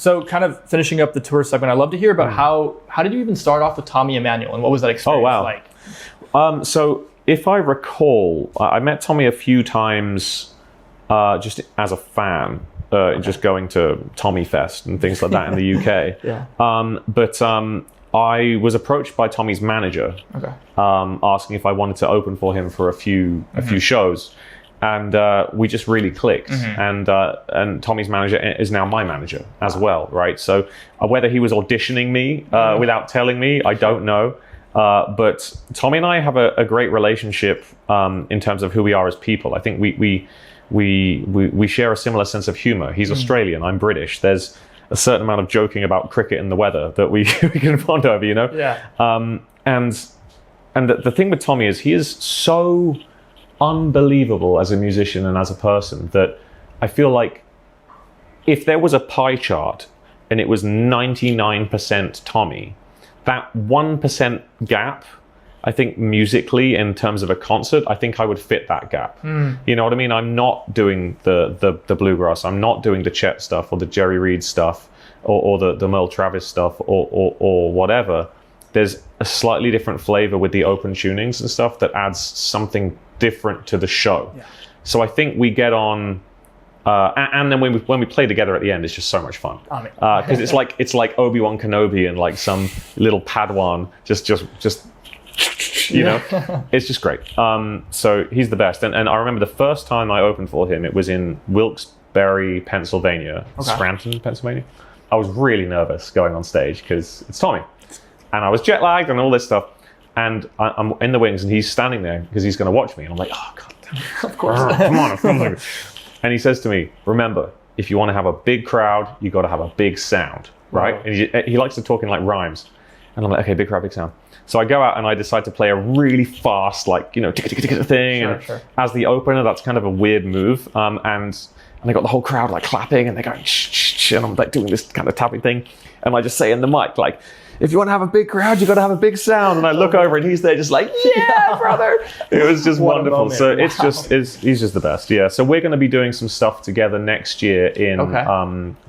So kind of finishing up the tour segment, I'd love to hear about how did you even start off with Tommy Emmanuel, and what was that experience like? So if I recall, I met Tommy a few times just as a fan, just going to Tommy Fest and things like that in the UK. But I was approached by Tommy's manager, asking if I wanted to open for him for a few shows. And we just really clicked, and Tommy's manager is now my manager as well, right? So whether he was auditioning me without telling me, I don't know. But Tommy and I have a great relationship in terms of who we are as people. I think we share a similar sense of humor. He's Australian, I'm British. There's a certain amount of joking about cricket and the weather that we can bond over, you know? And the thing with Tommy is he is so unbelievable as a musician and as a person that I feel like if there was a pie chart and it was 99% Tommy, that 1% gap, I think musically in terms of a concert, I think I would fit that gap. You know what I mean? I'm not doing the bluegrass, I'm not doing the Chet stuff or the Jerry Reed stuff or the Merle Travis stuff or whatever. There's a slightly different flavor with the open tunings and stuff that adds something different to the show. So I think we get on, and then when we play together at the end, it's just so much fun. Because it's like Obi-Wan Kenobi and like some little Padawan, just you know, it's just great. So he's the best. And I remember the first time I opened for him, it was in Wilkes-Barre, Pennsylvania, Scranton, Pennsylvania. I was really nervous going on stage because it's Tommy. And I was jet lagged and all this stuff. And I'm in the wings and he's standing there because he's going to watch me. And I'm like, oh, God damn it. Of course. Come on. And he says to me, remember, if you want to have a big crowd, you got to have a big sound, right? And he likes to talk in like rhymes. And I'm like, okay, big crowd, big sound. So I go out and I decide to play a really fast, like, you know, thing. And as the opener, that's kind of a weird move. And I got the whole crowd like clapping and they're going, shh, and I'm like doing this kind of tapping thing. And I just say in the mic, like, if you want to have a big crowd, you got to have a big sound. And I look over and he's there just like, yeah, brother. It was just wonderful. So it's just, he's just the best. Yeah. So we're going to be doing some stuff together next year in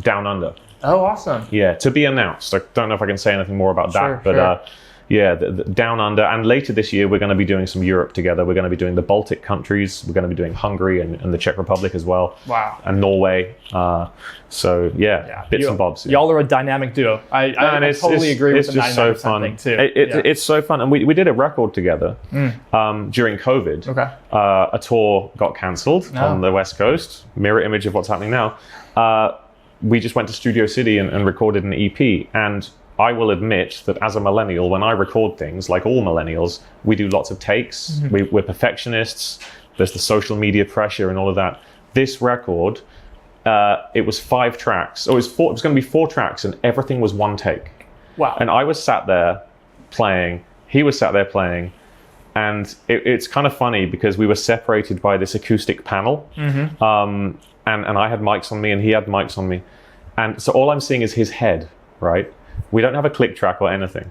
Down Under. Oh, awesome. Yeah, to be announced. I don't know if I can say anything more about that, but yeah, the Down Under. And later this year, we're going to be doing some Europe together. We're going to be doing the Baltic countries. We're going to be doing Hungary and the Czech Republic as well. Wow. And Norway. So yeah, bits and bobs. Y'all are a dynamic duo. I totally agree with the 99% thing too. It's so fun. And we did a record together during COVID. A tour got cancelled on the West Coast. Mirror image of what's happening now. We just went to Studio City and recorded an EP. And I will admit that as a millennial, when I record things, like all millennials, we do lots of takes. We're perfectionists. There's the social media pressure and all of that. This record, it was 5 tracks. It was going to be 4 tracks, and everything was one take. Wow. And I was sat there playing. He was sat there playing. And it's kind of funny because we were separated by this acoustic panel. And I had mics on me and he had mics on me. And so all I'm seeing is his head, right? We don't have a click track or anything.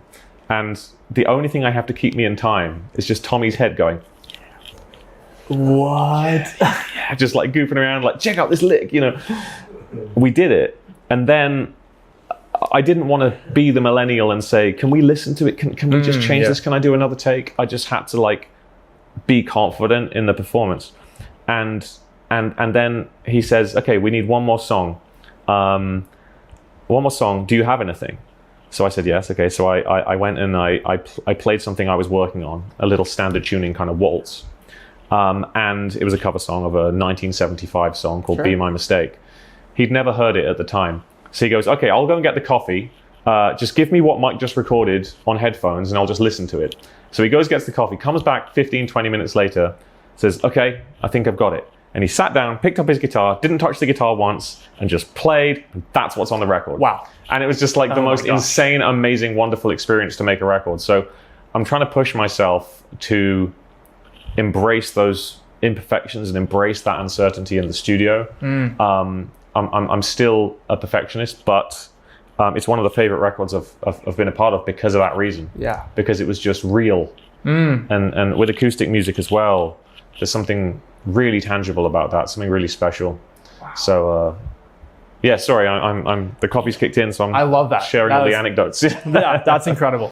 And the only thing I have to keep me in time is just Tommy's head going, what? Yeah, just like goofing around, like, check out this lick, you know. We did it. And then I didn't want to be the millennial and say, can we listen to it? Can we just change this? Can I do another take? I just had to like be confident in the performance. And then he says, okay, we need one more song. One more song. Do you have anything? So I said yes. Okay. So I went and I played something I was working on, a little standard tuning kind of waltz. And it was a cover song of a 1975 song called Be My Mistake. He'd never heard it at the time. So he goes, okay, I'll go and get the coffee. Just give me what Mike just recorded on headphones and I'll just listen to it. So he goes, gets the coffee, comes back 15, 20 minutes later, says, okay, I think I've got it. And he sat down, picked up his guitar, didn't touch the guitar once, and just played. And that's what's on the record. Wow. And it was just like the most insane, amazing, wonderful experience to make a record. So I'm trying to push myself to embrace those imperfections and embrace that uncertainty in the studio. I'm still a perfectionist, but it's one of the favorite records I've been a part of because of that reason. Yeah. Because it was just real. And with acoustic music as well, there's something really tangible about that, something really special. Wow. So Yeah, sorry, I'm the coffee's kicked in, so I love that. sharing all the anecdotes. Yeah, that's incredible.